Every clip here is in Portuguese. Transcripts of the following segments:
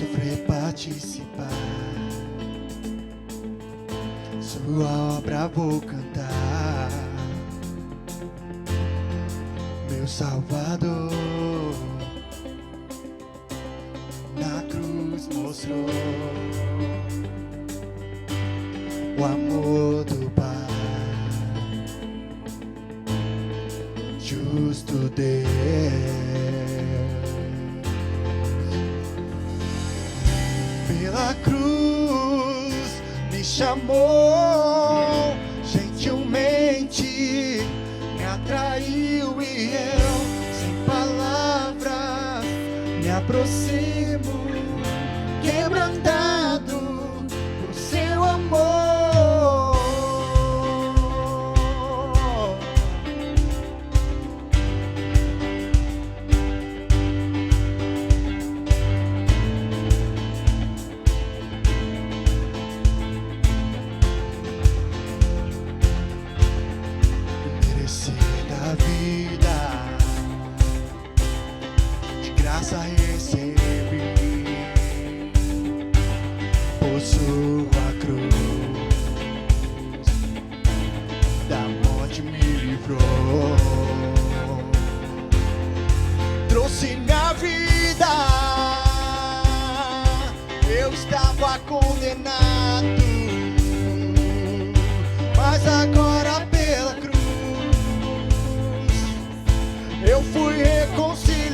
sofrer, participar. Sua obra vou cantar. Meu Salvador na cruz mostrou o amor do Pai, justo Deus. Pela cruz me chamou, gentilmente me atraiu e eu, sem palavras, me aproximo, quebrantado por seu amor. Recebi por sua cruz, da morte me livrou, trouxe minha vida. Eu estava condenado, mas agora pela cruz eu fui reconciliado.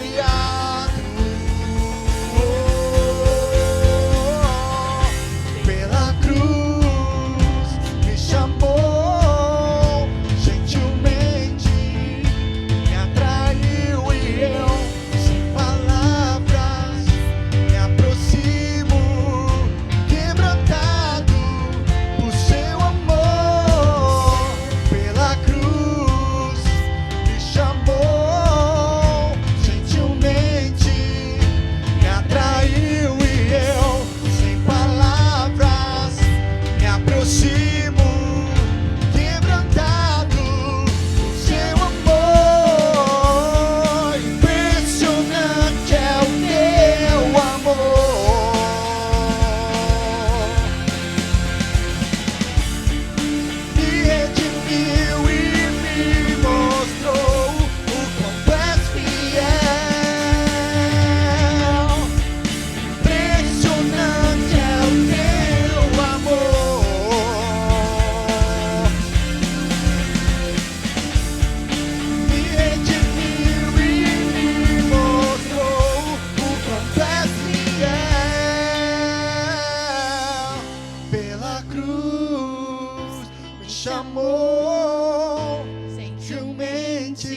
Chamou, gentilmente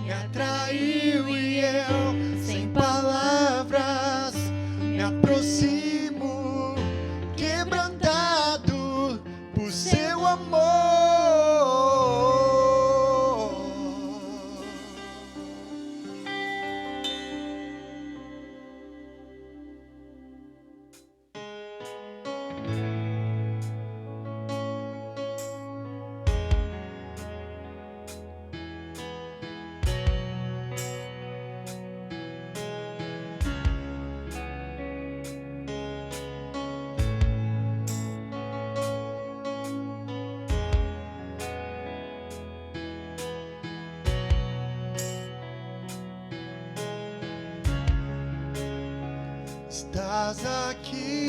me atraiu e eu, sem palavras, me aproximo, quebrantado por seu amor. Estás aqui,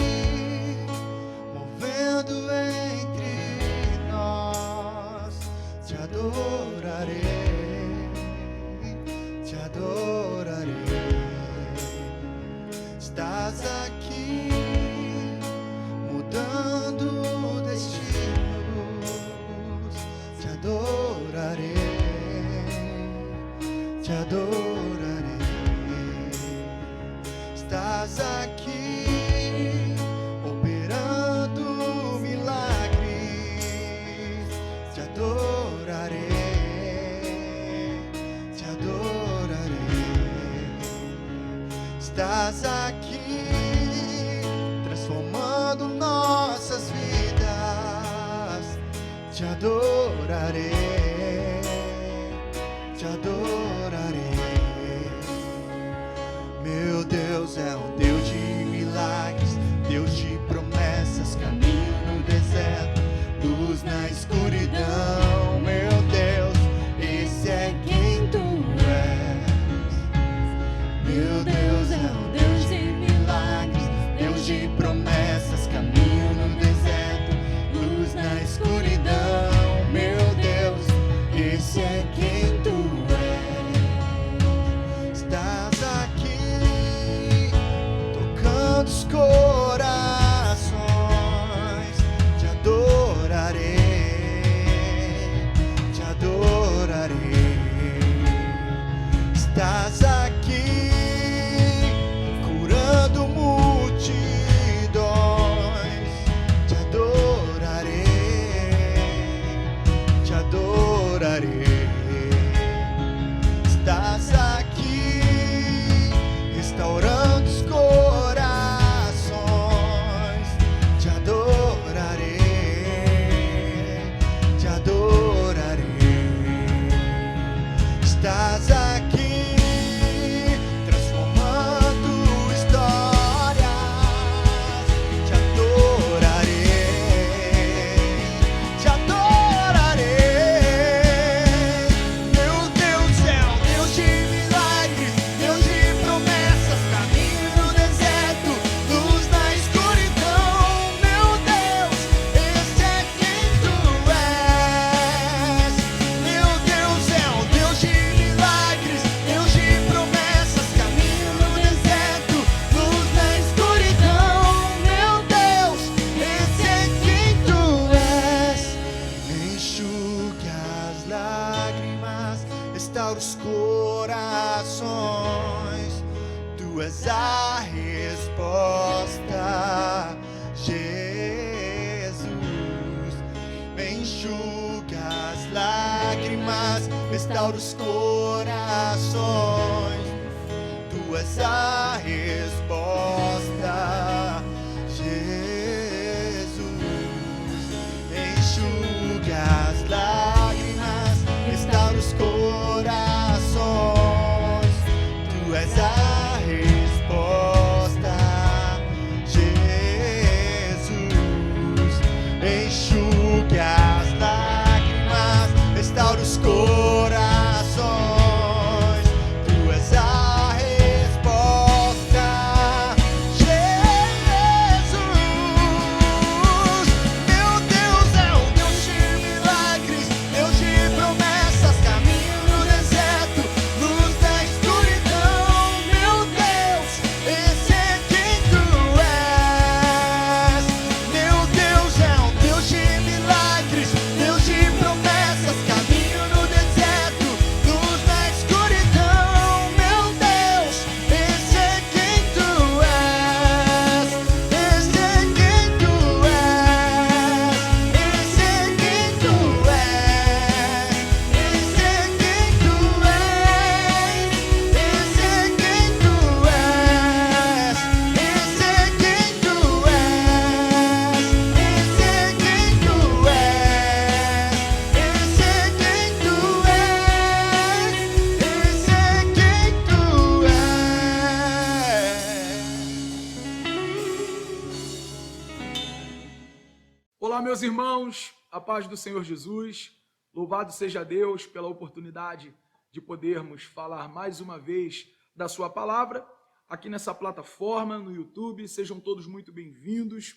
movendo entre nós. Te adorarei, te adorarei. Estás aqui, mudando destinos. Te adorarei, te adorarei. Estás aqui, operando milagres. Te adorarei, te adorarei. Estás aqui, transformando nossas vidas. Te adorarei, te adorarei. Meu Deus é um Deus de milagres. restaurando os corações, te adorarei, te adorarei. Estás aqui curando multidões, te adorarei, te adorarei. Estás aqui restaurando os corações, te adorarei, te adorarei. Estás aqui transformando histórias, te adorarei, te adorarei. Meu Deus é o Deus de milagres, Deus de promessas, caminho no deserto, luz na escuridão. Meu Deus, esse é quem tu és. Meu Deus é o Deus de milagres, Deus de promessas, caminho no deserto, luz na escuridão. Meu Deus, esse é quem tu és. Enxugue as lágrimas, restaura os corações. Tu és a resposta, Jesus. Enxuga as lágrimas, restaura os corações. Tu és a resposta, Jesus. Enxuga as lágrimas, restaura os corações. Tu és a resposta, Jesus. Enxuga as lágrimas, restaura os corações. Tu és a resposta, Jesus. Meu Deus é o Deus de milagres, Deus de promessas, caminho no deserto, luz na escuridão. Meu Deus, esse é quem tu és. Meu Deus é o Deus de milagres, Deus de promessas, caminho no deserto, luz na escuridão. Meu Deus, esse é quem tu és. Esse é quem tu és. Esse é quem tu és. Esse é quem tu és. Esse é quem tu és. Esse é quem tu és. Esse é quem tu és. Esse é quem tu és. Esse é quem tu és. Olá, meus irmãos, a paz do Senhor Jesus. Louvado seja Deus pela oportunidade de podermos falar mais uma vez da sua palavra aqui nessa plataforma no YouTube. Sejam todos muito bem-vindos.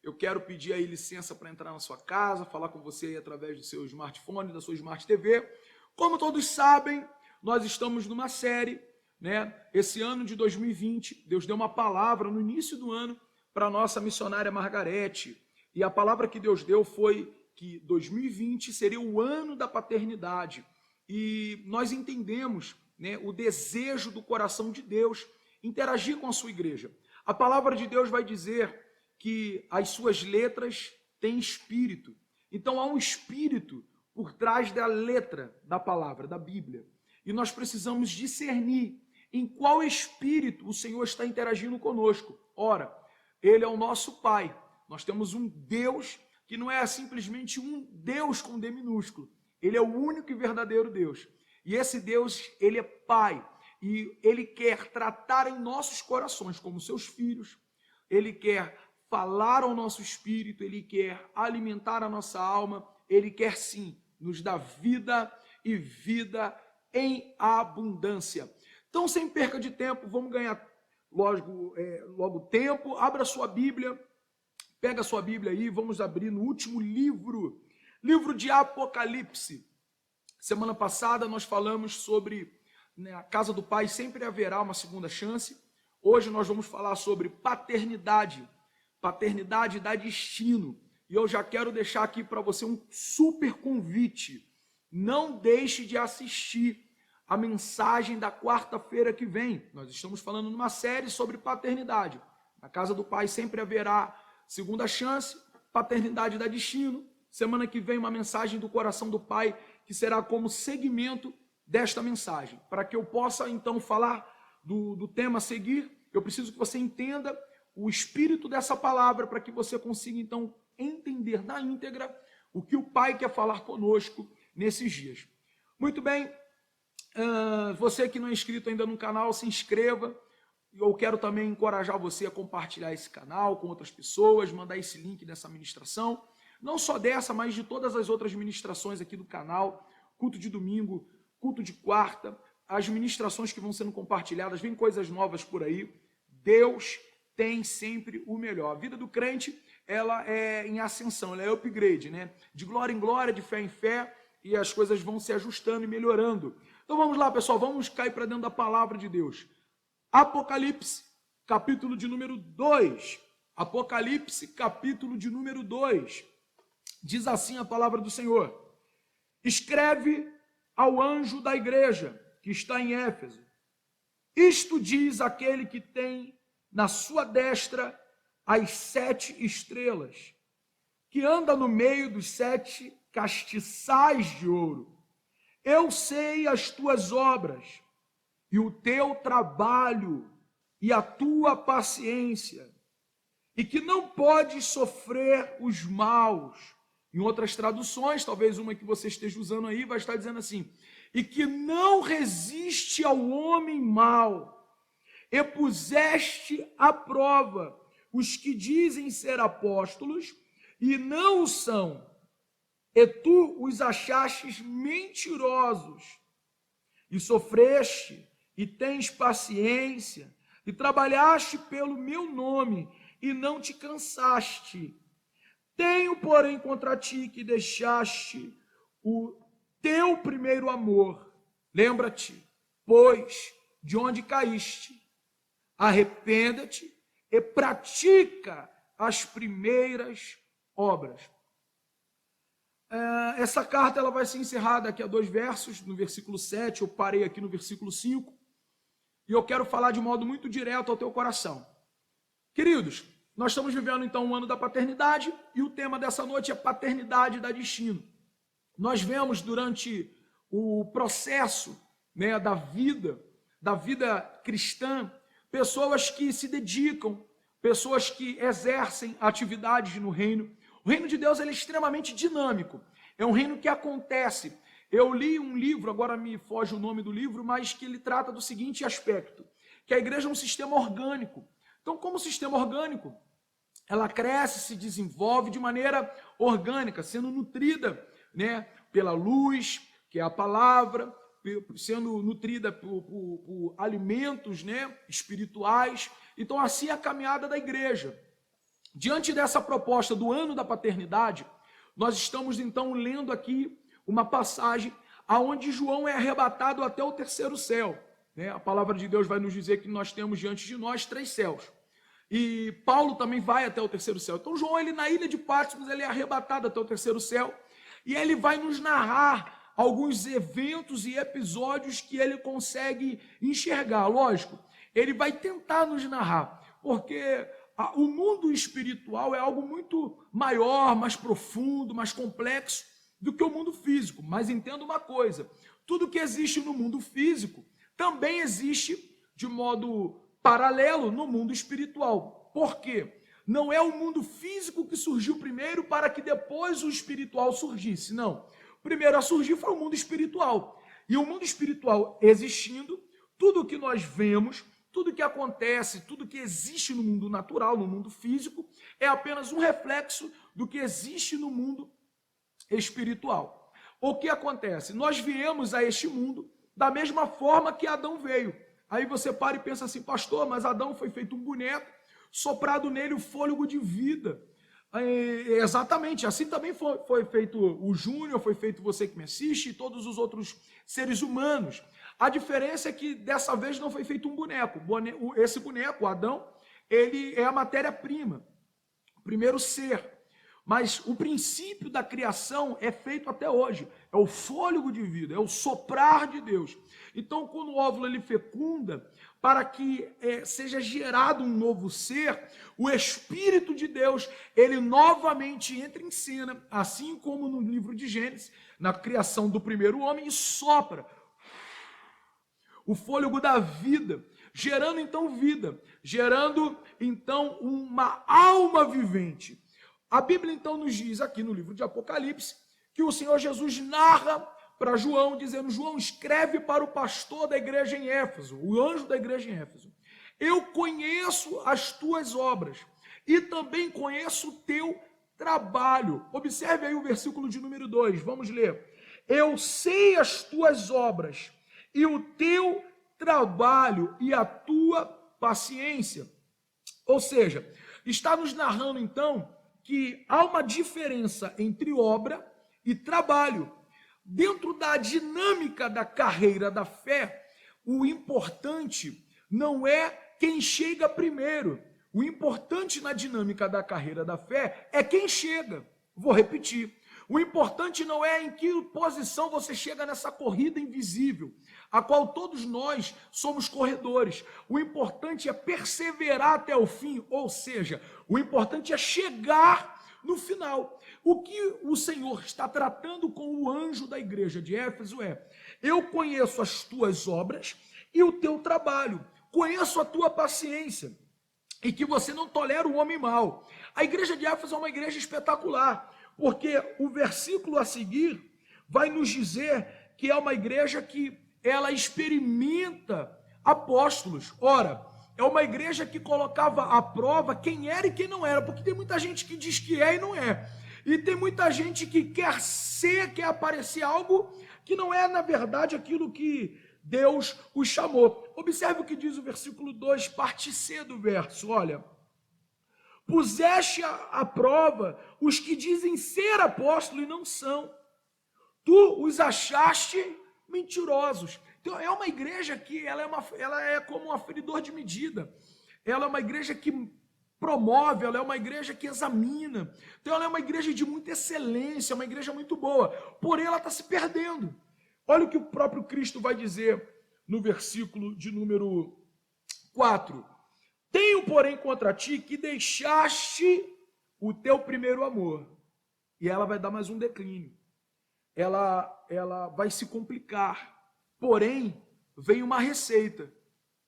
Eu quero pedir aí licença para entrar na sua casa, falar com você aí através do seu smartphone, da sua Smart TV. Como todos sabem, nós estamos numa série, né? Esse ano de 2020, Deus deu uma palavra no início do ano para a nossa missionária Margarete. E a palavra que Deus deu foi que 2020 seria o ano da paternidade. E nós entendemos, né, o desejo do coração de Deus interagir com a sua igreja. A palavra de Deus vai dizer que as suas letras têm espírito. Então há um espírito por trás da letra da palavra, da Bíblia. E nós precisamos discernir em qual espírito o Senhor está interagindo conosco. Ora, Ele é o nosso Pai. Nós temos um Deus que não é simplesmente um Deus com D minúsculo. Ele é o único e verdadeiro Deus. E esse Deus, Ele é Pai. E Ele quer tratar em nossos corações como seus filhos. Ele quer falar ao nosso espírito. Ele quer alimentar a nossa alma. Ele quer sim nos dar vida e vida em abundância. Então, sem perca de tempo, vamos ganhar logo tempo. Abra sua Bíblia. Pega a sua Bíblia aí, vamos abrir no último livro de Apocalipse. Semana passada nós falamos sobre, né, a casa do Pai sempre haverá uma segunda chance. Hoje nós vamos falar sobre paternidade, paternidade dá destino. E eu já quero deixar aqui para você um super convite. Não deixe de assistir a mensagem da quarta-feira que vem. Nós estamos falando numa série sobre paternidade. Na casa do Pai sempre haverá segunda chance, paternidade dá destino. Semana que vem uma mensagem do coração do Pai que será como segmento desta mensagem. Para que eu possa então falar do tema a seguir, eu preciso que você entenda o espírito dessa palavra para que você consiga então entender na íntegra o que o Pai quer falar conosco nesses dias. Muito bem, você que não é inscrito ainda no canal, se inscreva. Eu quero também encorajar você a compartilhar esse canal com outras pessoas, mandar esse link dessa ministração, não só dessa, mas de todas as outras ministrações aqui do canal, culto de domingo, culto de quarta, as ministrações que vão sendo compartilhadas, vem coisas novas por aí. Deus tem sempre o melhor. A vida do crente, ela é em ascensão, ela é upgrade, né? De glória em glória, de fé em fé, e as coisas vão se ajustando e melhorando. Então vamos lá, pessoal, vamos cair para dentro da palavra de Deus. Apocalipse, capítulo de número 2. Apocalipse, capítulo de número 2. Diz assim a palavra do Senhor: escreve ao anjo da igreja que está em Éfeso. Isto diz aquele que tem na sua destra as 7 estrelas, que anda no meio dos 7 castiçais de ouro. Eu sei as tuas obras, e o teu trabalho, e a tua paciência, e que não podes sofrer os maus. Em outras traduções, talvez uma que você esteja usando aí, vai estar dizendo assim: e que não resiste ao homem mau, e puseste à prova os que dizem ser apóstolos e não o são, e tu os achastes mentirosos, e sofreste, e tens paciência, e trabalhaste pelo meu nome, e não te cansaste. Tenho, porém, contra ti que deixaste o teu primeiro amor. Lembra-te, pois, de onde caíste. Arrependa-te e pratica as primeiras obras. Essa carta ela vai ser encerrada daqui a 2 versos, no versículo 7, eu parei aqui no versículo 5, e eu quero falar de modo muito direto ao teu coração. Queridos, nós estamos vivendo então um ano da paternidade, e o tema dessa noite é paternidade dá destino. Nós vemos durante o processo, né, da vida cristã, pessoas que se dedicam, pessoas que exercem atividades no reino. O reino de Deus ele é extremamente dinâmico, é um reino que acontece. Eu li um livro, agora me foge o nome do livro, mas que ele trata do seguinte aspecto, que a igreja é um sistema orgânico. Então, como sistema orgânico, ela cresce, se desenvolve de maneira orgânica, sendo nutrida, né, pela luz, que é a palavra, sendo nutrida por alimentos, né, espirituais. Então, assim é a caminhada da igreja. Diante dessa proposta do ano da paternidade, nós estamos então lendo aqui uma passagem aonde João é arrebatado até o 3º céu. A palavra de Deus vai nos dizer que nós temos diante de nós 3 céus. E Paulo também vai até o 3º céu. Então João, ele na ilha de Patmos, ele é arrebatado até o 3º céu. E ele vai nos narrar alguns eventos e episódios que ele consegue enxergar. Lógico, ele vai tentar nos narrar, porque o mundo espiritual é algo muito maior, mais profundo, mais complexo do que o mundo físico. Mas entenda uma coisa, tudo que existe no mundo físico também existe de modo paralelo no mundo espiritual. Por quê? Não é o mundo físico que surgiu primeiro para que depois o espiritual surgisse, não. O primeiro a surgir foi o mundo espiritual. E o mundo espiritual existindo, tudo que nós vemos, tudo que acontece, tudo que existe no mundo natural, no mundo físico, é apenas um reflexo do que existe no mundo espiritual. O que acontece? Nós viemos a este mundo da mesma forma que Adão veio. Aí você para e pensa assim, pastor, mas Adão foi feito um boneco, soprado nele o fôlego de vida. Exatamente, assim também foi feito o Júnior, foi feito você que me assiste e todos os outros seres humanos. A diferença é que dessa vez não foi feito um boneco. Esse boneco, Adão, ele é a matéria-prima, o primeiro ser. Mas o princípio da criação é feito até hoje. É o fôlego de vida, é o soprar de Deus. Então, quando o óvulo ele fecunda, para que seja gerado um novo ser, o Espírito de Deus, ele novamente entra em cena, assim como no livro de Gênesis, na criação do primeiro homem, e sopra o fôlego da vida, gerando então vida, gerando então uma alma vivente. A Bíblia então nos diz aqui no livro de Apocalipse que o Senhor Jesus narra para João, dizendo: João, escreve para o pastor da igreja em Éfeso, o anjo da igreja em Éfeso: eu conheço as tuas obras e também conheço o teu trabalho. Observe aí o versículo de número 2, vamos ler. Eu sei as tuas obras e o teu trabalho e a tua paciência. Ou seja, está nos narrando então que há uma diferença entre obra e trabalho. Dentro da dinâmica da carreira da fé, o importante não é quem chega primeiro. O importante na dinâmica da carreira da fé é quem chega. Vou repetir. O importante não é em que posição você chega nessa corrida invisível, a qual todos nós somos corredores. O importante é perseverar até o fim, ou seja, o importante é chegar no final. O que o Senhor está tratando com o anjo da igreja de Éfeso é: eu conheço as tuas obras e o teu trabalho, conheço a tua paciência e que você não tolera o homem mau. A igreja de Éfeso é uma igreja espetacular, porque o versículo a seguir vai nos dizer que é uma igreja que ela experimenta apóstolos. Ora, é uma igreja que colocava à prova quem era e quem não era, porque tem muita gente que diz que é e não é. E tem muita gente que quer ser, quer aparecer algo que não é, na verdade, aquilo que Deus os chamou. Observe o que diz o versículo 2, parte C do verso. Olha: puseste à prova os que dizem ser apóstolos e não são. Tu os achaste mentirosos. Então, é uma igreja que ela é como um aferidor de medida. Ela é uma igreja que promove, ela é uma igreja que examina. Então, ela é uma igreja de muita excelência, uma igreja muito boa. Porém, ela está se perdendo. Olha o que o próprio Cristo vai dizer no versículo de número 4. Tenho, porém, contra ti que deixaste o teu primeiro amor. E ela vai dar mais um declínio. Ela vai se complicar. Porém, vem uma receita,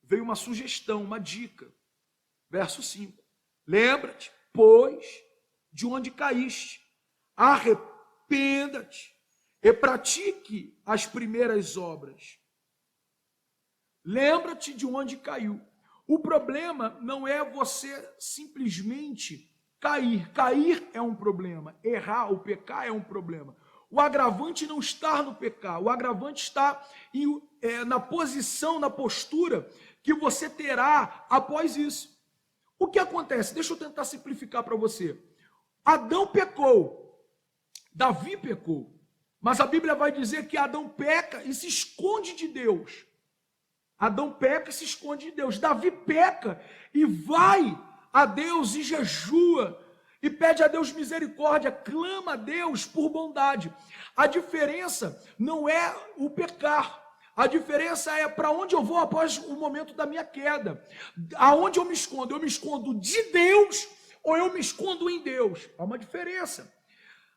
veio uma sugestão, uma dica. Verso 5. Lembra-te, pois, de onde caíste. Arrependa-te e pratique as primeiras obras. Lembra-te de onde caiu. O problema não é você simplesmente cair. Cair é um problema. Errar ou pecar é um problema. O agravante não está no pecar, o agravante está na posição, na postura que você terá após isso. O que acontece? Deixa eu tentar simplificar para você. Adão pecou, Davi pecou, mas a Bíblia vai dizer que Adão peca e se esconde de Deus. Adão peca e se esconde de Deus. Davi peca e vai a Deus e jejua, e pede a Deus misericórdia, clama a Deus por bondade. A diferença não é o pecar. A diferença é para onde eu vou após o momento da minha queda. Aonde eu me escondo? Eu me escondo de Deus ou eu me escondo em Deus? Há uma diferença.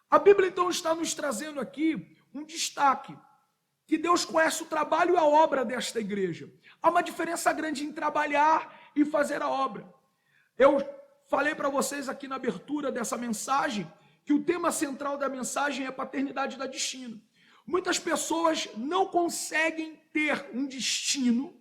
A Bíblia então está nos trazendo aqui um destaque, que Deus conhece o trabalho e a obra desta igreja. Há uma diferença grande em trabalhar e fazer a obra. Eu falei para vocês aqui na abertura dessa mensagem que o tema central da mensagem é paternidade da destino. Muitas pessoas não conseguem ter um destino,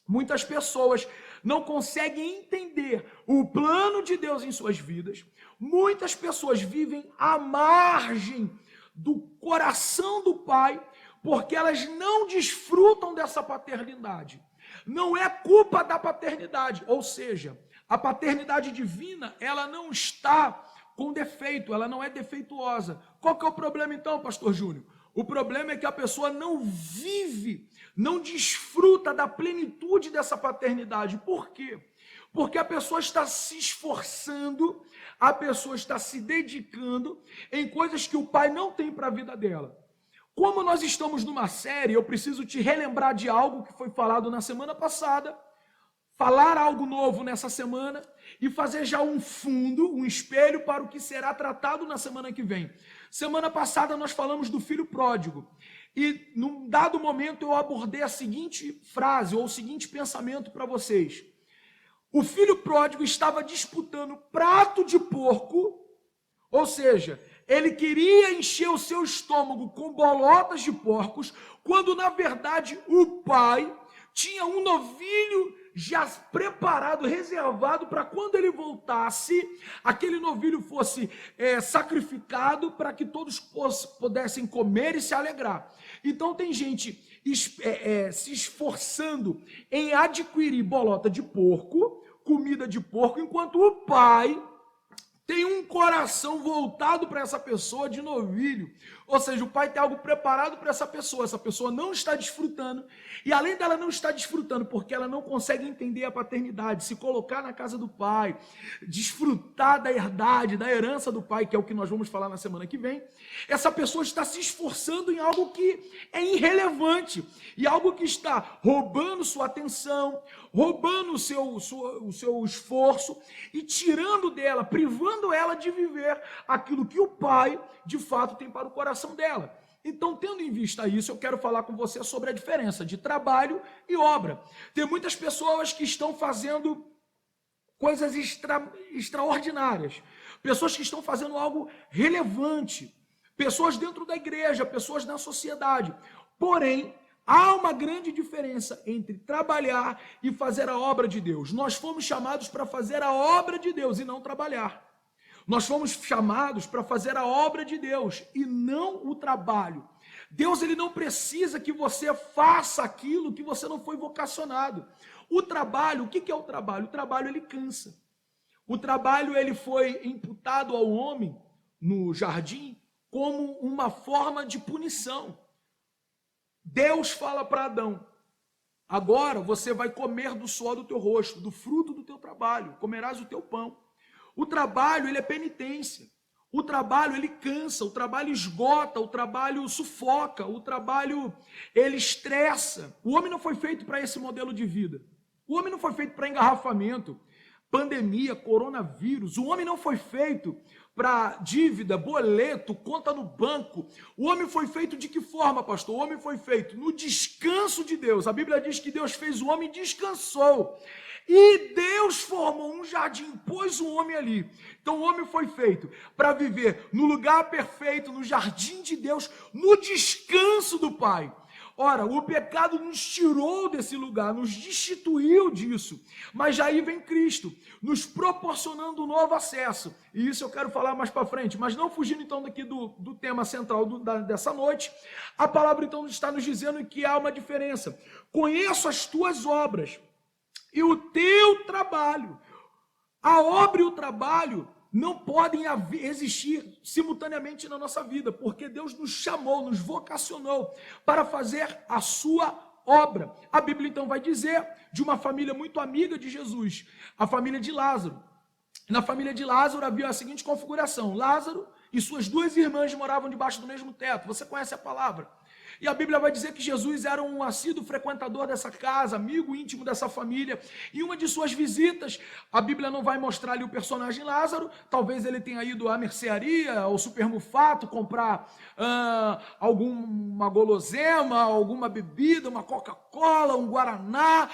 muitas pessoas não conseguem entender o plano de Deus em suas vidas, muitas pessoas vivem à margem do coração do Pai, porque elas não desfrutam dessa paternidade. Não é culpa da paternidade, ou seja, a paternidade divina, ela não está com defeito, ela não é defeituosa. Qual que é o problema então, pastor Júnior? O problema é que a pessoa não vive não desfruta da plenitude dessa paternidade. Por quê? Porque a pessoa está se esforçando, a pessoa está se dedicando em coisas que o pai não tem para a vida dela. Como nós estamos numa série, eu preciso te relembrar de algo que foi falado na semana passada, falar algo novo nessa semana e fazer já um fundo, um espelho para o que será tratado na semana que vem. Semana passada nós falamos do filho pródigo e num dado momento eu abordei a seguinte frase ou o seguinte pensamento para vocês. O filho pródigo estava disputando prato de porco, ou seja, ele queria encher o seu estômago com bolotas de porcos, quando na verdade o pai tinha um novilho já preparado, reservado para quando ele voltasse, aquele novilho fosse sacrificado para que todos pudessem comer e se alegrar. Então tem gente se esforçando em adquirir bolota de porco, comida de porco, enquanto o pai tem um coração voltado para essa pessoa de novilho. Ou seja, o pai tem algo preparado para essa pessoa não está desfrutando, e além dela não estar desfrutando, porque ela não consegue entender a paternidade, se colocar na casa do pai, desfrutar da herdade, da herança do pai, que é o que nós vamos falar na semana que vem, essa pessoa está se esforçando em algo que é irrelevante, e algo que está roubando sua atenção, roubando o seu esforço, e tirando dela, privando ela de viver aquilo que o pai, de fato, tem para o coração dela. Então, tendo em vista isso, eu quero falar com você sobre a diferença de trabalho e obra. Tem muitas pessoas que estão fazendo coisas extraordinárias, pessoas que estão fazendo algo relevante, pessoas dentro da igreja, pessoas na sociedade. Porém, há uma grande diferença entre trabalhar e fazer a obra de Deus. Nós fomos chamados para fazer a obra de Deus e não trabalhar. Nós fomos chamados para fazer a obra de Deus e não o trabalho. Deus, ele não precisa que você faça aquilo que você não foi vocacionado. O trabalho, o que é o trabalho? O trabalho, ele cansa. O trabalho, ele foi imputado ao homem no jardim como uma forma de punição. Deus fala para Adão: agora você vai comer do suor do teu rosto, do fruto do teu trabalho, comerás o teu pão. O trabalho, ele é penitência. O trabalho, ele cansa, o trabalho esgota, o trabalho sufoca, o trabalho, ele estressa. O homem não foi feito para esse modelo de vida. O homem não foi feito para engarrafamento, pandemia, coronavírus. O homem não foi feito para dívida, boleto, conta no banco. O homem foi feito de que forma, pastor? O homem foi feito no descanso de Deus. A Bíblia diz que Deus fez o homem e descansou. E Deus formou um jardim, pôs o homem ali. Então o homem foi feito para viver no lugar perfeito, no jardim de Deus, no descanso do Pai. Ora, o pecado nos tirou desse lugar, nos destituiu disso. Mas já aí vem Cristo, nos proporcionando um novo acesso. E isso eu quero falar mais para frente. Mas não fugindo então daqui do tema central dessa noite, a palavra então está nos dizendo que há uma diferença. Conheço as tuas obras e o teu trabalho. A obra e o trabalho não podem existir simultaneamente na nossa vida, porque Deus nos chamou, nos vocacionou para fazer a sua obra. A Bíblia então vai dizer de uma família muito amiga de Jesus, a família de Lázaro. Na família de Lázaro havia a seguinte configuração: Lázaro e suas duas irmãs moravam debaixo do mesmo teto. Você conhece a palavra? E a Bíblia vai dizer que Jesus era um assíduo frequentador dessa casa, amigo íntimo dessa família. E uma de suas visitas, a Bíblia não vai mostrar ali o personagem Lázaro, talvez ele tenha ido à mercearia, ao supermercado, comprar alguma gulosema, alguma bebida, uma Coca-Cola, um Guaraná.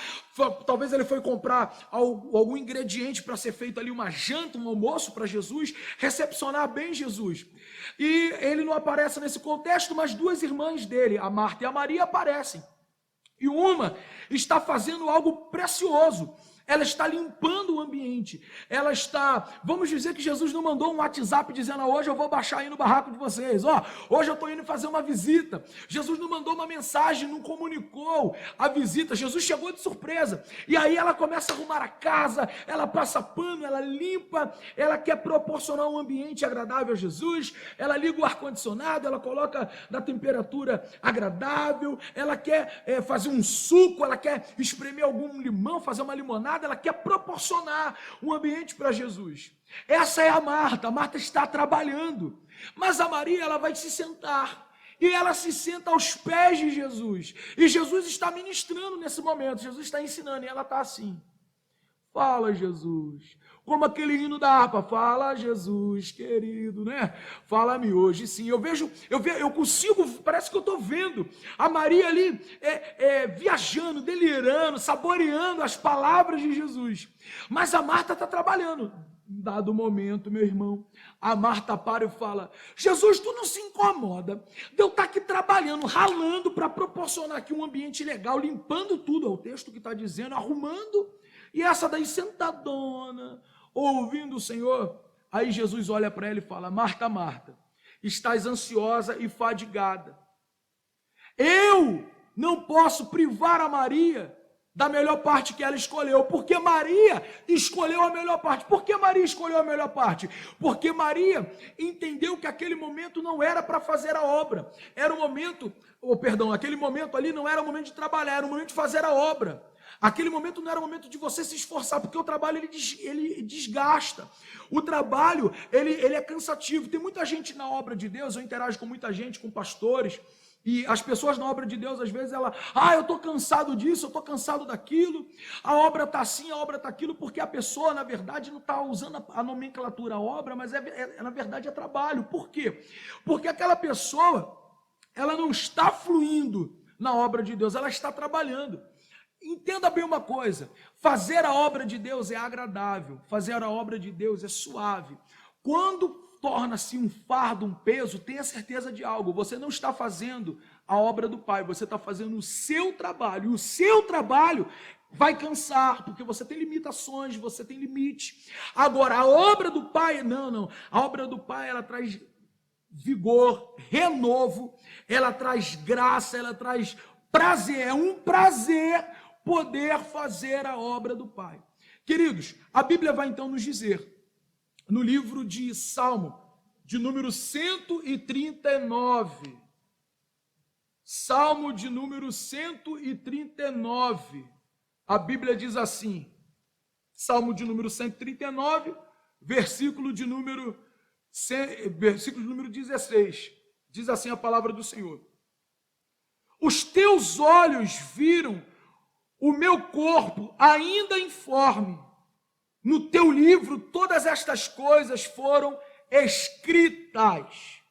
Talvez ele foi comprar algum ingrediente para ser feito ali uma janta, um almoço para Jesus, recepcionar bem Jesus. E ele não aparece nesse contexto, mas duas irmãs dele, a Marta e a Maria, aparecem. E uma está fazendo algo precioso. ela está limpando o ambiente, ela está, vamos dizer que Jesus não mandou um WhatsApp dizendo, hoje eu vou baixar aí no barraco de vocês, hoje eu estou indo fazer uma visita. Jesus não mandou uma mensagem, não comunicou a visita, Jesus chegou de surpresa, e aí ela começa a arrumar a casa, ela passa pano, ela limpa, ela quer proporcionar um ambiente agradável a Jesus, ela liga o ar-condicionado, ela coloca na temperatura agradável, ela quer fazer um suco, ela quer espremer algum limão, fazer uma limonada, ela quer proporcionar um ambiente para Jesus. Essa é a Marta está trabalhando, mas a Maria, ela vai se sentar, e ela se senta aos pés de Jesus, e Jesus está ministrando nesse momento, Jesus está ensinando, e ela está assim, fala Jesus, como aquele hino da harpa, fala Jesus querido, né? Fala-me hoje, sim. Eu consigo, parece que eu estou vendo a Maria ali viajando, delirando, saboreando as palavras de Jesus. Mas a Marta está trabalhando. Dado momento, meu irmão, a Marta para e fala, Jesus, tu não se incomoda de eu estar aqui trabalhando, ralando para proporcionar aqui um ambiente legal, limpando tudo, é o texto que está dizendo, arrumando, e essa daí sentadona, ouvindo o Senhor. Aí Jesus olha para ela e fala, Marta, Marta, estás ansiosa e fadigada. Eu não posso privar a Maria da melhor parte que ela escolheu, porque Maria escolheu a melhor parte. Por que Maria escolheu a melhor parte? Porque Maria entendeu que aquele momento não era para fazer a obra, era o momento, aquele momento ali não era o momento de trabalhar, era o momento de fazer a obra. Aquele momento não era o momento de você se esforçar, porque o trabalho ele desgasta. O trabalho ele é cansativo. Tem muita gente na obra de Deus, eu interajo com muita gente, com pastores, e as pessoas na obra de Deus, às vezes eu estou cansado disso, eu estou cansado daquilo, a obra está assim, a obra está aquilo, porque a pessoa, na verdade, não está usando a nomenclatura obra, mas na verdade é trabalho. Por quê? Porque aquela pessoa, ela não está fluindo na obra de Deus, ela está trabalhando. Entenda bem uma coisa, fazer a obra de Deus é agradável, fazer a obra de Deus é suave. Quando torna-se um fardo, um peso, tenha certeza de algo, você não está fazendo a obra do Pai, você está fazendo o seu trabalho, e o seu trabalho vai cansar, porque você tem limitações, você tem limite. Agora, a obra do Pai, não, a obra do Pai, ela traz vigor, renovo, ela traz graça, ela traz prazer, é um prazer poder fazer a obra do Pai. Queridos, a Bíblia vai então nos dizer, no livro de Salmo, de número 139, Salmo de número 139, a Bíblia diz assim, Salmo de número 139, versículo de número 16, diz assim a palavra do Senhor, os teus olhos viram o meu corpo ainda informe. No teu livro, todas estas coisas foram escritas.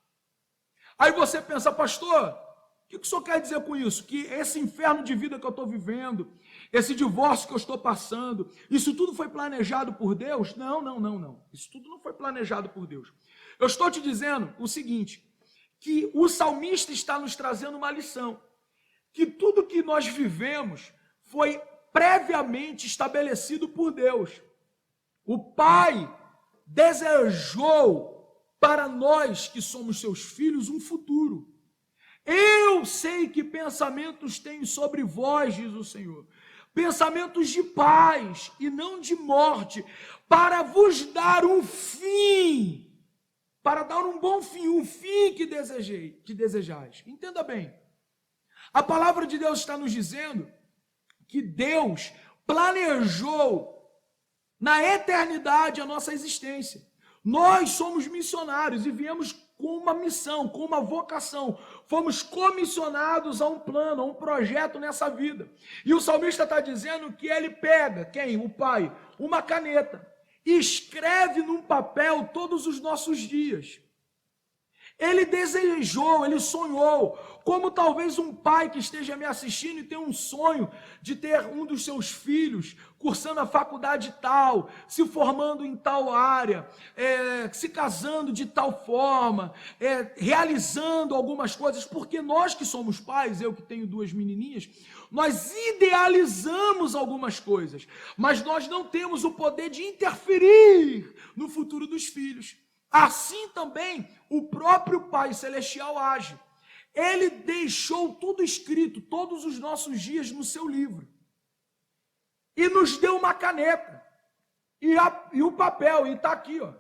Aí você pensa, pastor, o que o senhor quer dizer com isso? Que esse inferno de vida que eu estou vivendo, esse divórcio que eu estou passando, isso tudo foi planejado por Deus? Não. Isso tudo não foi planejado por Deus. Eu estou te dizendo o seguinte, que o salmista está nos trazendo uma lição, que tudo que nós vivemos foi previamente estabelecido por Deus. O Pai desejou para nós que somos seus filhos um futuro. Eu sei que pensamentos tenho sobre vós, diz o Senhor, pensamentos de paz e não de morte, para vos dar um fim, para dar um bom fim, um fim que desejais. Entenda bem, a palavra de Deus está nos dizendo que Deus planejou na eternidade a nossa existência. Nós somos missionários e viemos com uma missão, com uma vocação. Fomos comissionados a um plano, a um projeto nessa vida. E o salmista está dizendo que ele pega, quem? O Pai, uma caneta, e escreve num papel todos os nossos dias. Ele desejou, ele sonhou, como talvez um pai que esteja me assistindo e tem um sonho de ter um dos seus filhos cursando a faculdade tal, se formando em tal área, se casando de tal forma, realizando algumas coisas, porque nós que somos pais, eu que tenho 2 menininhas, nós idealizamos algumas coisas, mas nós não temos o poder de interferir no futuro dos filhos. Assim também o próprio Pai Celestial age. Ele deixou tudo escrito, todos os nossos dias no seu livro. E nos deu uma caneta. E o papel, e está aqui, ó.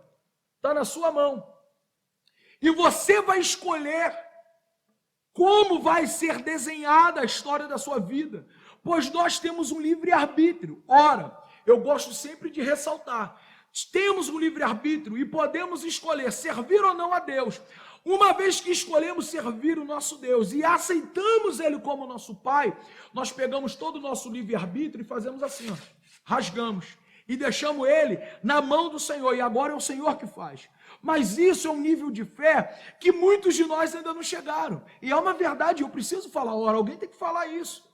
Está na sua mão. E você vai escolher como vai ser desenhada a história da sua vida. Pois nós temos um livre-arbítrio. Ora, eu gosto sempre de ressaltar, temos um livre-arbítrio e podemos escolher servir ou não a Deus. Uma vez que escolhemos servir o nosso Deus e aceitamos Ele como nosso Pai, nós pegamos todo o nosso livre-arbítrio e fazemos assim, ó, rasgamos e deixamos Ele na mão do Senhor, e agora é o Senhor que faz. Mas isso é um nível de fé que muitos de nós ainda não chegaram. E é uma verdade, eu preciso falar, ora, alguém tem que falar isso.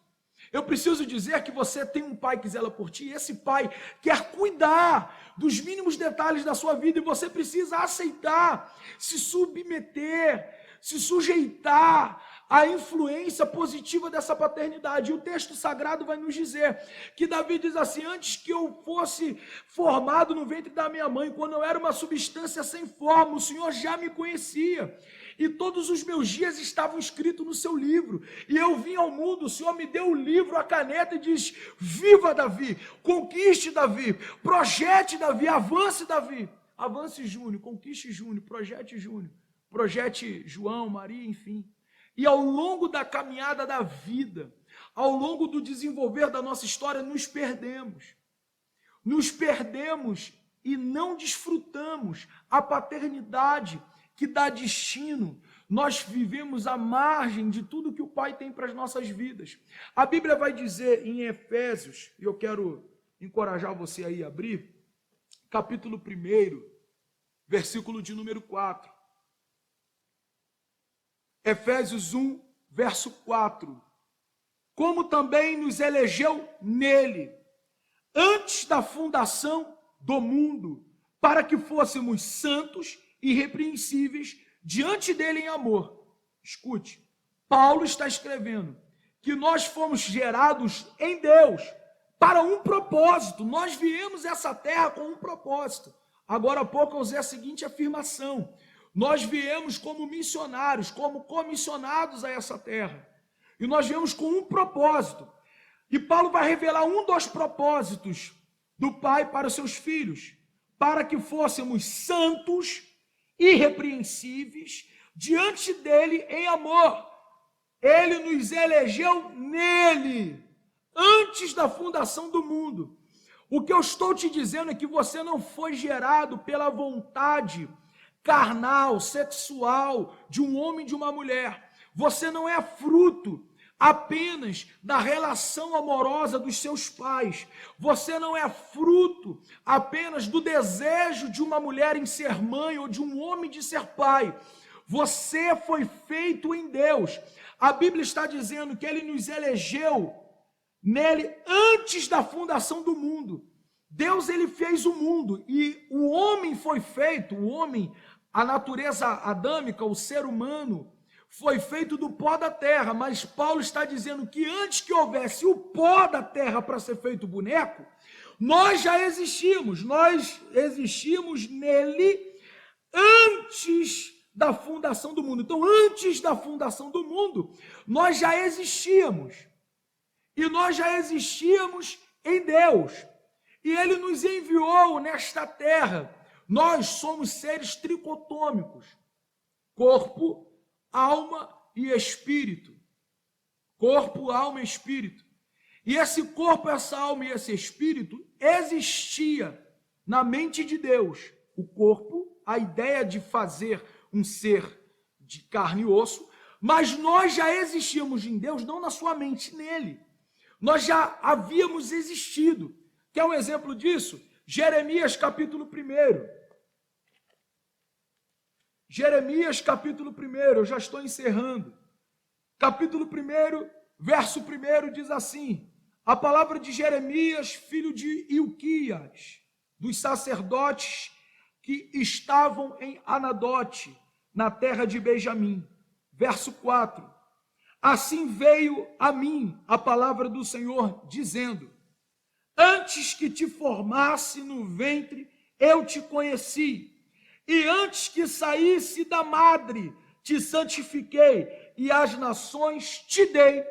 Eu preciso dizer que você tem um pai que zela por ti, e esse pai quer cuidar dos mínimos detalhes da sua vida, e você precisa aceitar, se submeter, se sujeitar à influência positiva dessa paternidade. E o texto sagrado vai nos dizer que Davi diz assim: antes que eu fosse formado no ventre da minha mãe, quando eu era uma substância sem forma, o Senhor já me conhecia. E todos os meus dias estavam escritos no seu livro. E eu vim ao mundo, o Senhor me deu o livro, a caneta, e diz: viva Davi, conquiste Davi, projete Davi, avance Davi. Avance Júnior, conquiste Júnior, projete João, Maria, enfim. E ao longo da caminhada da vida, ao longo do desenvolver da nossa história, nos perdemos. Nos perdemos e não desfrutamos a paternidade que dá destino. Nós vivemos à margem de tudo que o Pai tem para as nossas vidas. A Bíblia vai dizer em Efésios, e eu quero encorajar você aí a abrir, capítulo 1, versículo de número 4. Efésios 1, verso 4. Como também nos elegeu nele, antes da fundação do mundo, para que fôssemos santos irrepreensíveis diante dele em amor. Escute, Paulo está escrevendo que nós fomos gerados em Deus para um propósito. Nós viemos essa terra com um propósito. Agora há pouco eu usei a seguinte afirmação: nós viemos como missionários, como comissionados a essa terra. E nós viemos com um propósito. E Paulo vai revelar um dos propósitos do Pai para os seus filhos, para que fôssemos santos, irrepreensíveis, diante dele em amor. Ele nos elegeu nele, antes da fundação do mundo. O que eu estou te dizendo é que você não foi gerado pela vontade carnal, sexual, de um homem e de uma mulher. Você não é fruto apenas da relação amorosa dos seus pais. Você não é fruto apenas do desejo de uma mulher em ser mãe ou de um homem de ser pai. Você foi feito em Deus. A Bíblia está dizendo que Ele nos elegeu nele antes da fundação do mundo. Deus, Ele fez o mundo, e o homem foi feito, o homem, a natureza adâmica, o ser humano, foi feito do pó da terra, mas Paulo está dizendo que antes que houvesse o pó da terra para ser feito boneco, nós já existimos, nós existimos nele antes da fundação do mundo. Então, antes da fundação do mundo, nós já existíamos, e nós já existíamos em Deus, e Ele nos enviou nesta terra. Nós somos seres tricotômicos, corpo, alma e espírito. Corpo, alma e espírito. E esse corpo, essa alma e esse espírito existia na mente de Deus. O corpo, a ideia de fazer um ser de carne e osso, mas nós já existíamos em Deus, não na sua mente, nele. Nós já havíamos existido. Quer um exemplo disso? Jeremias capítulo 1. Jeremias capítulo 1, eu já estou encerrando. Capítulo 1, verso 1 diz assim: a palavra de Jeremias, filho de Ilquias, dos sacerdotes que estavam em Anadote, na terra de Benjamim. Verso 4: assim veio a mim a palavra do Senhor, dizendo: antes que te formasse no ventre, eu te conheci, e antes que saísse da madre, te santifiquei, e as nações te dei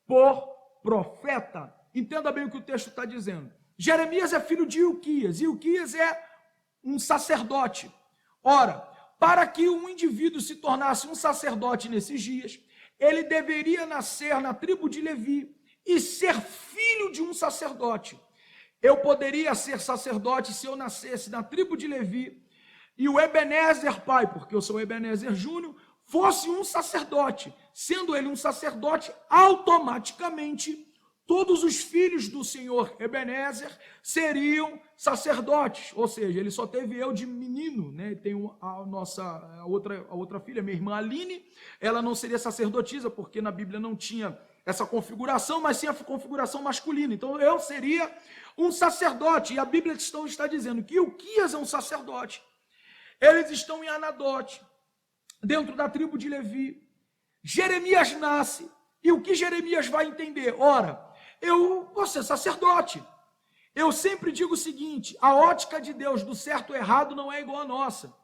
por profeta. Entenda bem o que o texto está dizendo. Jeremias é filho de Ilquias, Ilquias é um sacerdote. Ora, para que um indivíduo se tornasse um sacerdote nesses dias, ele deveria nascer na tribo de Levi e ser filho de um sacerdote. Eu poderia ser sacerdote se eu nascesse na tribo de Levi e o Ebenezer pai, porque eu sou Ebenezer Júnior, fosse um sacerdote. Sendo ele um sacerdote, automaticamente todos os filhos do senhor Ebenezer seriam sacerdotes, ou seja, ele só teve eu de menino, né? Tem a outra filha, minha irmã Aline, ela não seria sacerdotisa, porque na Bíblia não tinha essa configuração, mas sim a configuração masculina. Então eu seria um sacerdote, e a Bíblia está dizendo que Ilquias é um sacerdote. Eles estão em Anadote, dentro da tribo de Levi. Jeremias nasce, e o que Jeremias vai entender? Ora, eu vou ser sacerdote. Eu sempre digo o seguinte: a ótica de Deus do certo e errado não é igual à nossa.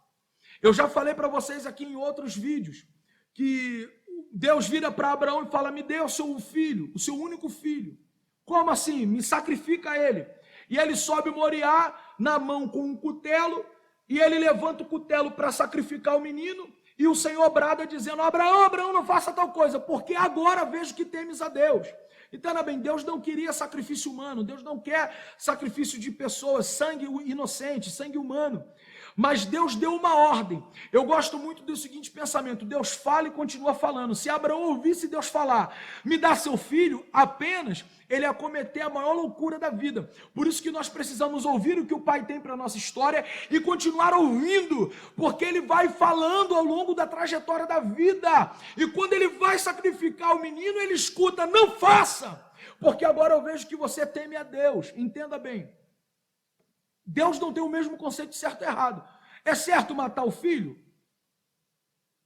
Eu já falei para vocês aqui em outros vídeos que Deus vira para Abraão e fala: me dê o seu filho, o seu único filho. Como assim? Me sacrifica ele. E ele sobe Moriá na mão com um cutelo, e ele levanta o cutelo para sacrificar o menino, e o Senhor brada dizendo: Abraão, Abraão, não faça tal coisa, porque agora vejo que temes a Deus. Entenda bem, Deus não queria sacrifício humano, Deus não quer sacrifício de pessoas, sangue inocente, sangue humano. Mas Deus deu uma ordem. Eu gosto muito do seguinte pensamento: Deus fala e continua falando. Se Abraão ouvisse Deus falar, me dá seu filho, apenas ele ia cometer a maior loucura da vida. Por isso que nós precisamos ouvir o que o Pai tem para a nossa história e continuar ouvindo, porque ele vai falando ao longo da trajetória da vida. E quando ele vai sacrificar o menino, ele escuta: não faça, porque agora eu vejo que você teme a Deus. Entenda bem, Deus não tem o mesmo conceito de certo e errado. É certo matar o filho?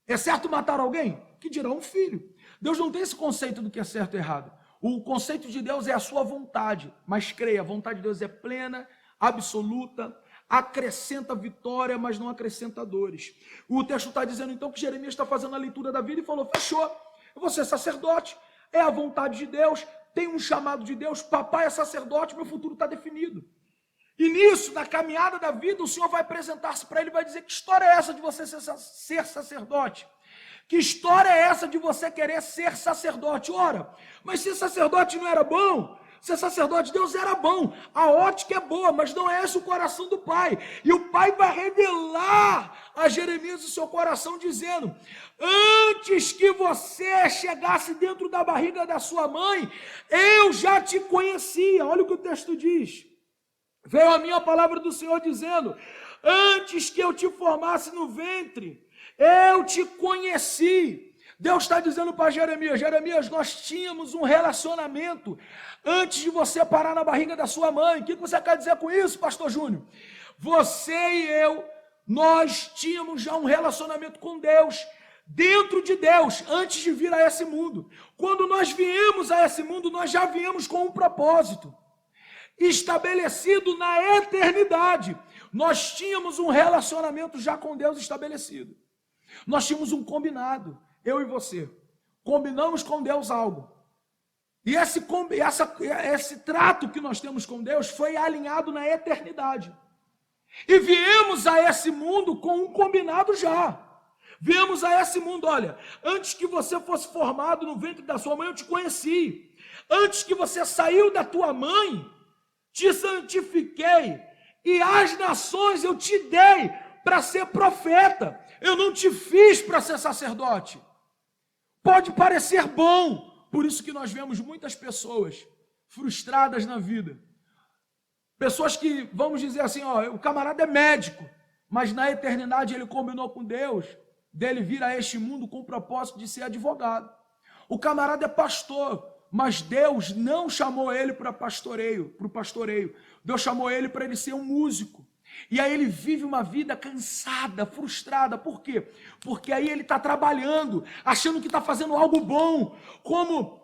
É certo matar alguém? Que dirá um filho. Deus não tem esse conceito do que é certo e errado. O conceito de Deus é a sua vontade. Mas creia, a vontade de Deus é plena, absoluta, acrescenta vitória, mas não acrescenta dores. O texto está dizendo então que Jeremias está fazendo a leitura da vida e falou: fechou, eu vou ser sacerdote, é a vontade de Deus, tem um chamado de Deus, papai é sacerdote, meu futuro está definido. E nisso, na caminhada da vida, o Senhor vai apresentar-se para ele e vai dizer: que história é essa de você ser sacerdote? Que história é essa de você querer ser sacerdote? Ora, mas se sacerdote não era bom, ser sacerdote de Deus era bom, a ótica é boa, mas não é esse o coração do Pai. E o Pai vai revelar a Jeremias o seu coração, dizendo: antes que você chegasse dentro da barriga da sua mãe, eu já te conhecia. Olha o que o texto diz. Veio a mim a palavra do Senhor dizendo: antes que eu te formasse no ventre, eu te conheci. Deus está dizendo para Jeremias: Jeremias, nós tínhamos um relacionamento antes de você parar na barriga da sua mãe. O que você quer dizer com isso, pastor Júnior? Você e eu, nós tínhamos já um relacionamento com Deus, dentro de Deus, antes de vir a esse mundo. Quando nós viemos a esse mundo, nós já viemos com um propósito estabelecido na eternidade. Nós tínhamos um relacionamento já com Deus estabelecido. Nós tínhamos um combinado, eu e você. Combinamos com Deus algo. E esse trato que nós temos com Deus foi alinhado na eternidade. E viemos a esse mundo com um combinado já. Viemos a esse mundo: olha, antes que você fosse formado no ventre da sua mãe, eu te conheci. Antes que você saiu da tua mãe, te santifiquei, e as nações eu te dei para ser profeta. Eu não te fiz para ser sacerdote. Pode parecer bom, por isso que nós vemos muitas pessoas frustradas na vida. Pessoas que, vamos dizer assim, o camarada é médico, mas na eternidade ele combinou com Deus dele vir a este mundo com o propósito de ser advogado. O camarada é pastor, mas Deus não chamou ele para o pastoreio. Deus chamou ele para ele ser um músico. E aí ele vive uma vida cansada, frustrada. Por quê? Porque aí ele está trabalhando, achando que está fazendo algo bom, como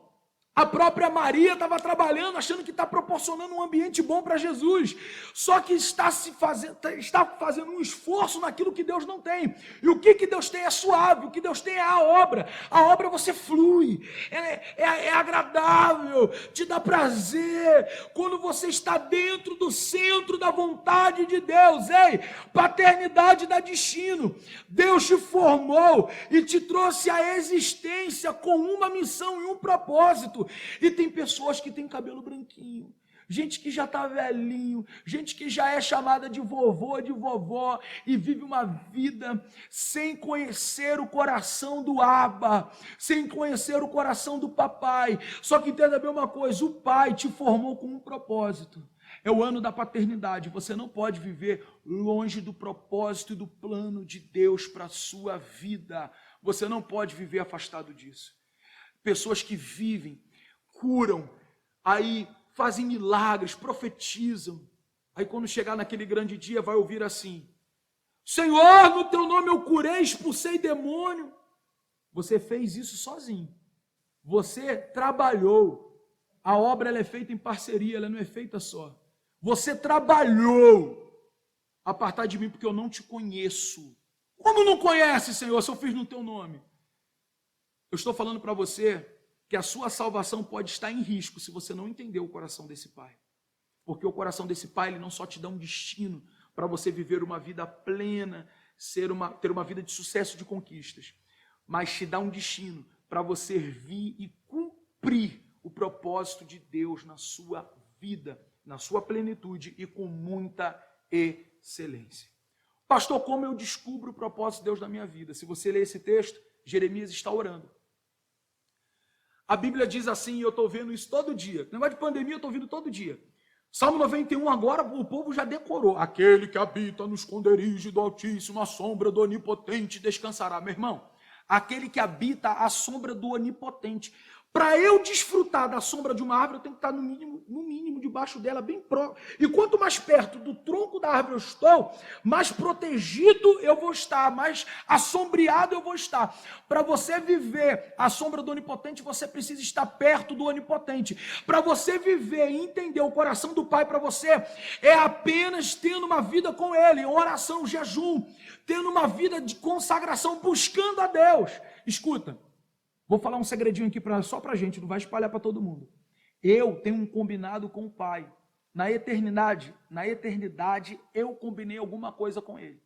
a própria Maria estava trabalhando, achando que está proporcionando um ambiente bom para Jesus. Só que está fazendo um esforço naquilo que Deus não tem. E o que Deus tem é suave, o que Deus tem é a obra. A obra você flui, é agradável, te dá prazer. Quando você está dentro do centro da vontade de Deus. Ei, paternidade dá destino. Deus te formou e te trouxe à existência com uma missão e um propósito. E tem pessoas que têm cabelo branquinho, gente que já está velhinho, gente que já é chamada de vovô, de vovó, e vive uma vida sem conhecer o coração do Abba, sem conhecer o coração do papai. Só que entenda bem uma coisa, o pai te formou com um propósito. É o ano da paternidade. Você não pode viver longe do propósito e do plano de Deus para a sua vida. Você não pode viver afastado disso. Pessoas que vivem, curam, aí fazem milagres, profetizam. Aí quando chegar naquele grande dia, vai ouvir assim: Senhor, no teu nome eu curei, expulsei demônio. Você fez isso sozinho. Você trabalhou. A obra ela é feita em parceria, ela não é feita só. Você trabalhou. Apartar de mim porque eu não te conheço. Como não conhece, Senhor, se eu fiz no teu nome? Eu estou falando para você que a sua salvação pode estar em risco se você não entender o coração desse pai. Porque o coração desse pai, ele não só te dá um destino para você viver uma vida plena, ter uma vida de sucesso, de conquistas, mas te dá um destino para você vir e cumprir o propósito de Deus na sua vida, na sua plenitude e com muita excelência. Pastor, como eu descubro o propósito de Deus na minha vida? Se você ler esse texto, Jeremias está orando. A Bíblia diz assim, e eu estou vendo isso todo dia. No negócio de pandemia, eu estou ouvindo todo dia. Salmo 91 agora, o povo já decorou. Aquele que habita no esconderijo do Altíssimo, à sombra do Onipotente, descansará. Meu irmão, aquele que habita à sombra do Onipotente. Para eu desfrutar da sombra de uma árvore, eu tenho que estar no mínimo debaixo dela, bem próximo. E quanto mais perto do tronco da árvore eu estou, mais protegido eu vou estar, mais assombreado eu vou estar. Para você viver a sombra do Onipotente, você precisa estar perto do Onipotente. Para você viver e entender o coração do Pai para você, é apenas tendo uma vida com Ele, oração, jejum, tendo uma vida de consagração, buscando a Deus. Escuta. Vou falar um segredinho aqui só para a gente, não vai espalhar para todo mundo. Eu tenho um combinado com o Pai. Na eternidade, eu combinei alguma coisa com Ele.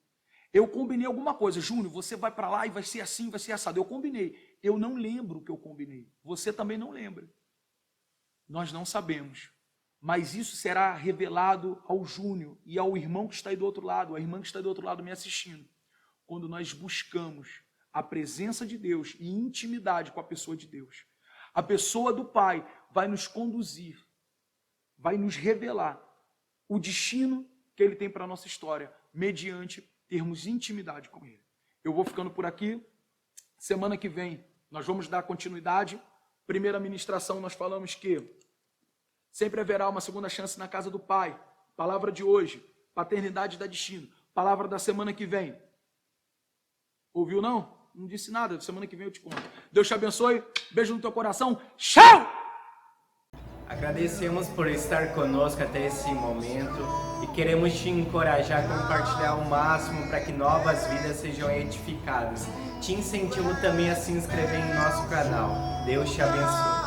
Eu combinei alguma coisa. Júnior, você vai para lá e vai ser assim, vai ser assado. Eu combinei. Eu não lembro o que eu combinei. Você também não lembra. Nós não sabemos. Mas isso será revelado ao Júnior e ao irmão que está aí do outro lado, a irmã que está do outro lado me assistindo. Quando nós buscamos a presença de Deus e intimidade com a pessoa de Deus. A pessoa do Pai vai nos conduzir, vai nos revelar o destino que Ele tem para a nossa história, mediante termos intimidade com Ele. Eu vou ficando por aqui. Semana que vem nós vamos dar continuidade. Primeira ministração nós falamos que sempre haverá uma segunda chance na casa do Pai. Palavra de hoje, paternidade dá destino. Palavra da semana que vem. Ouviu não? Não disse nada, semana que vem eu te conto. Deus te abençoe, beijo no teu coração, tchau! Agradecemos por estar conosco até esse momento e queremos te encorajar a compartilhar ao máximo para que novas vidas sejam edificadas. Te incentivo também a se inscrever em nosso canal. Deus te abençoe.